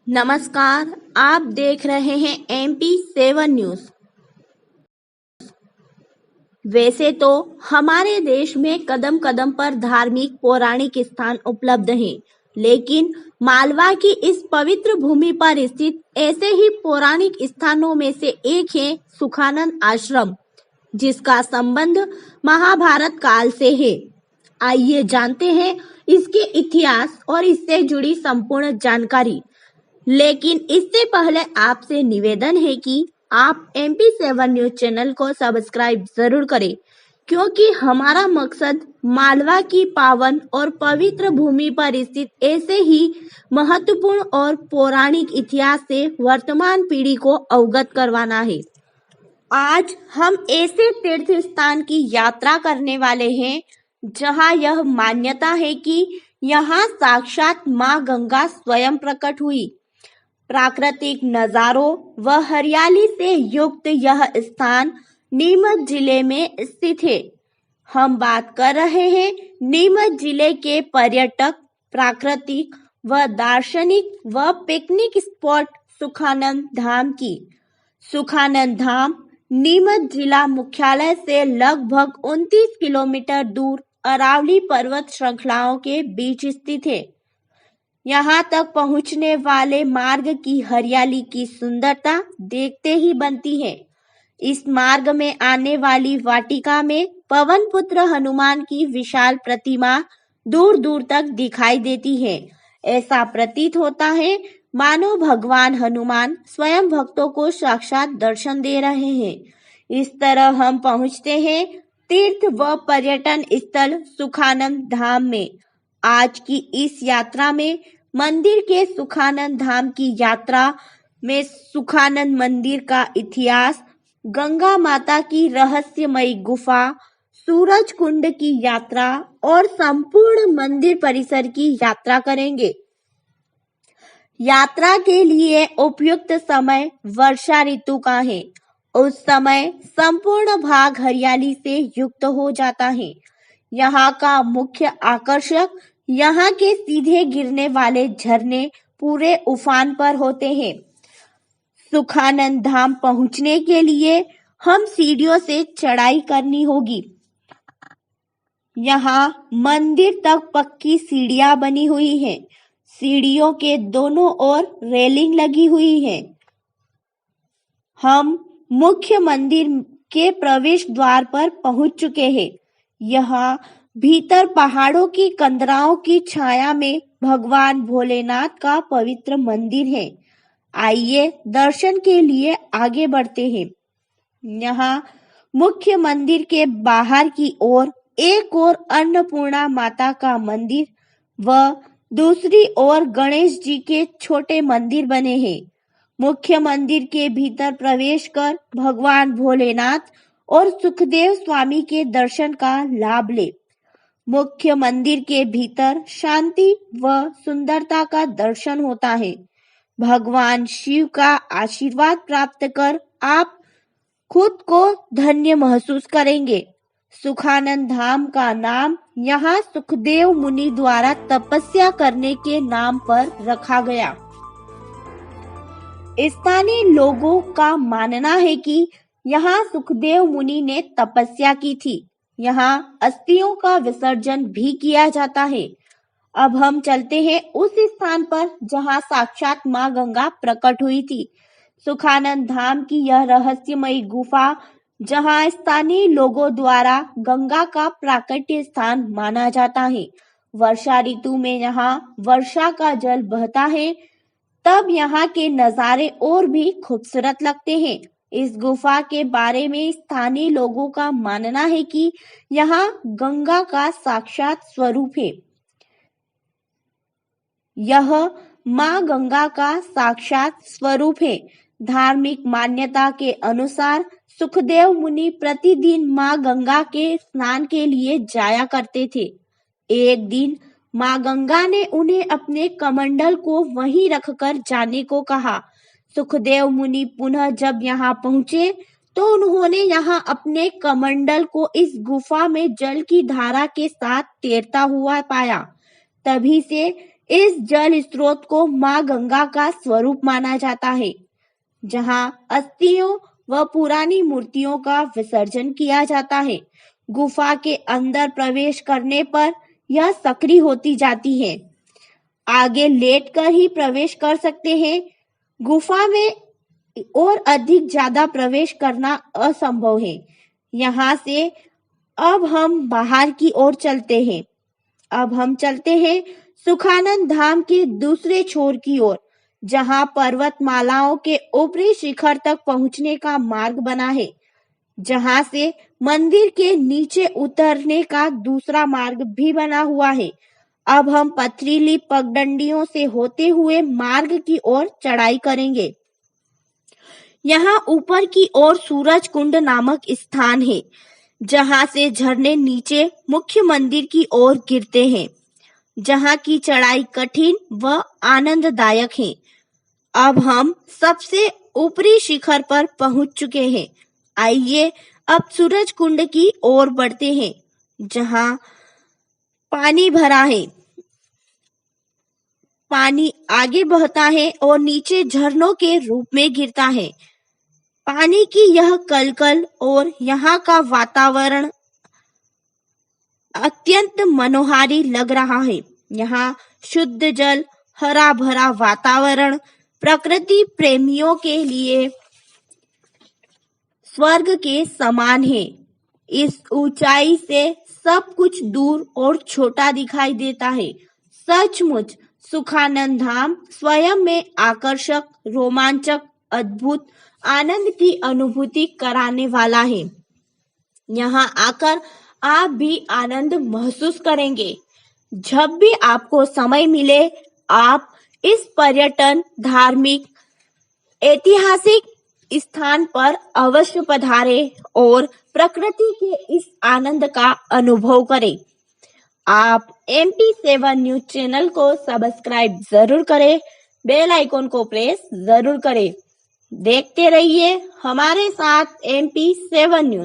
नमस्कार, आप देख रहे हैं MP7 न्यूज। वैसे तो हमारे देश में कदम कदम पर धार्मिक पौराणिक स्थान उपलब्ध हैं, लेकिन मालवा की इस पवित्र भूमि पर स्थित ऐसे ही पौराणिक स्थानों में से एक है सुखानंद आश्रम, जिसका संबंध महाभारत काल से है। आइए जानते हैं इसके इतिहास और इससे जुड़ी संपूर्ण जानकारी। लेकिन इससे पहले आपसे निवेदन है कि आप MP7 न्यूज चैनल को सब्सक्राइब जरूर करें, क्योंकि हमारा मकसद मालवा की पावन और पवित्र भूमि पर स्थित ऐसे ही महत्वपूर्ण और पौराणिक इतिहास से वर्तमान पीढ़ी को अवगत करवाना है। आज हम ऐसे तीर्थ स्थान की यात्रा करने वाले हैं जहां यह मान्यता है कि यहाँ साक्षात माँ गंगा स्वयं प्रकट हुई। प्राकृतिक नजारों व हरियाली से युक्त यह स्थान नीमच जिले में स्थित है। हम बात कर रहे हैं नीमच जिले के पर्यटक, प्राकृतिक व दार्शनिक व पिकनिक स्पॉट सुखानंद धाम की। सुखानंद धाम नीमच जिला मुख्यालय से लगभग 29 किलोमीटर दूर अरावली पर्वत श्रृंखलाओं के बीच स्थित है। यहाँ तक पहुँचने वाले मार्ग की हरियाली की सुंदरता देखते ही बनती है। इस मार्ग में आने वाली वाटिका में पवन पुत्र हनुमान की विशाल प्रतिमा दूर दूर तक दिखाई देती है। ऐसा प्रतीत होता है मानो भगवान हनुमान स्वयं भक्तों को साक्षात दर्शन दे रहे हैं। इस तरह हम पहुँचते हैं तीर्थ व पर्यटन स्थल सुखानंद धाम में। आज की इस यात्रा में मंदिर के सुखानंद धाम की यात्रा में सुखानंद मंदिर का इतिहास, गंगा माता की रहस्यमयी गुफा, सूरज कुंड की यात्रा और संपूर्ण मंदिर परिसर की यात्रा करेंगे। यात्रा के लिए उपयुक्त समय वर्षा ऋतु का है। उस समय संपूर्ण भाग हरियाली से युक्त हो जाता है। यहाँ का मुख्य आकर्षक यहाँ के सीधे गिरने वाले झरने पूरे उफान पर होते हैं। सुखानंद धाम पहुँचने के लिए हम सीढ़ियों से चढ़ाई करनी होगी। यहाँ मंदिर तक पक्की सीढ़ियां बनी हुई हैं। सीढ़ियों के दोनों ओर रेलिंग लगी हुई है। हम मुख्य मंदिर के प्रवेश द्वार पर पहुंच चुके हैं। यहाँ भीतर पहाड़ों की कंदराओं की छाया में भगवान भोलेनाथ का पवित्र मंदिर है। आइए दर्शन के लिए आगे बढ़ते हैं। यहाँ मुख्य मंदिर के बाहर की ओर एक और अन्नपूर्णा माता का मंदिर व दूसरी ओर गणेश जी के छोटे मंदिर बने हैं। मुख्य मंदिर के भीतर प्रवेश कर भगवान भोलेनाथ और सुखदेव स्वामी के दर्शन का लाभ ले। मुख्य मंदिर के भीतर शांति व सुंदरता का दर्शन होता है। भगवान शिव का आशीर्वाद प्राप्त कर आप खुद को धन्य महसूस करेंगे। सुखानंद धाम का नाम यहाँ सुखदेव मुनि द्वारा तपस्या करने के नाम पर रखा गया। स्थानीय लोगों का मानना है कि यहाँ सुखदेव मुनि ने तपस्या की थी। यहाँ अस्थियों का विसर्जन भी किया जाता है। अब हम चलते हैं उस स्थान पर जहाँ साक्षात माँ गंगा प्रकट हुई थी। सुखानंद धाम की यह रहस्यमयी गुफा, जहाँ स्थानीय लोगों द्वारा गंगा का प्राकट्य स्थान माना जाता है। वर्षा ऋतु में यहाँ वर्षा का जल बहता है, तब यहाँ के नज़ारे और भी खूबसूरत लगते हैं। इस गुफा के बारे में स्थानीय लोगों का मानना है कि यहाँ गंगा का साक्षात स्वरूप है। यह माँ गंगा का साक्षात स्वरूप है। धार्मिक मान्यता के अनुसार सुखदेव मुनि प्रतिदिन माँ गंगा के स्नान के लिए जाया करते थे। एक दिन माँ गंगा ने उन्हें अपने कमंडल को वहीं रखकर जाने को कहा। सुखदेव मुनि पुनः जब यहाँ पहुंचे तो उन्होंने यहाँ अपने कमंडल को इस गुफा में जल की धारा के साथ तैरता हुआ पाया। तभी से इस जल स्रोत को मां गंगा का स्वरूप माना जाता है, जहां अस्थियों व पुरानी मूर्तियों का विसर्जन किया जाता है। गुफा के अंदर प्रवेश करने पर यह सक्रिय होती जाती है। आगे लेटकर ही प्रवेश कर सकते हैं। गुफा में और अधिक ज्यादा प्रवेश करना असंभव है। यहाँ से अब हम बाहर की ओर चलते हैं। अब हम चलते हैं सुखानंद धाम के दूसरे छोर की ओर, जहां पर्वतमालाओं के ऊपरी शिखर तक पहुंचने का मार्ग बना है, जहां से मंदिर के नीचे उतरने का दूसरा मार्ग भी बना हुआ है। अब हम पथरीली पगडंडियों से होते हुए मार्ग की ओर चढ़ाई करेंगे। यहाँ ऊपर की ओर सूरज कुंड नामक स्थान है, जहां से झरने नीचे मुख्य मंदिर की ओर गिरते हैं, जहां की चढ़ाई कठिन व आनंददायक है। अब हम सबसे ऊपरी शिखर पर पहुंच चुके हैं। आइए अब सूरज कुंड की ओर बढ़ते हैं, जहां पानी भरा है। पानी आगे बहता है और नीचे झरनों के रूप में गिरता है। पानी की यह कलकल और यहाँ का वातावरण अत्यंत मनोहारी लग रहा है। यहाँ शुद्ध जल, हरा भरा वातावरण प्रकृति प्रेमियों के लिए स्वर्ग के समान है। इस ऊंचाई से सब कुछ दूर और छोटा दिखाई देता है। सचमुच सुखानंद धाम स्वयं में आकर्षक, रोमांचक, अद्भुत आनंद की अनुभूति कराने वाला है। यहाँ आकर आप भी आनंद महसूस करेंगे। जब भी आपको समय मिले, आप इस पर्यटन, धार्मिक, ऐतिहासिक स्थान पर अवश्य पधारें और प्रकृति के इस आनंद का अनुभव करें। आप MP7 न्यूज चैनल को सब्सक्राइब जरूर करें, बेल आइकन को प्रेस जरूर करें। देखते रहिए हमारे साथ MP7 न्यूज।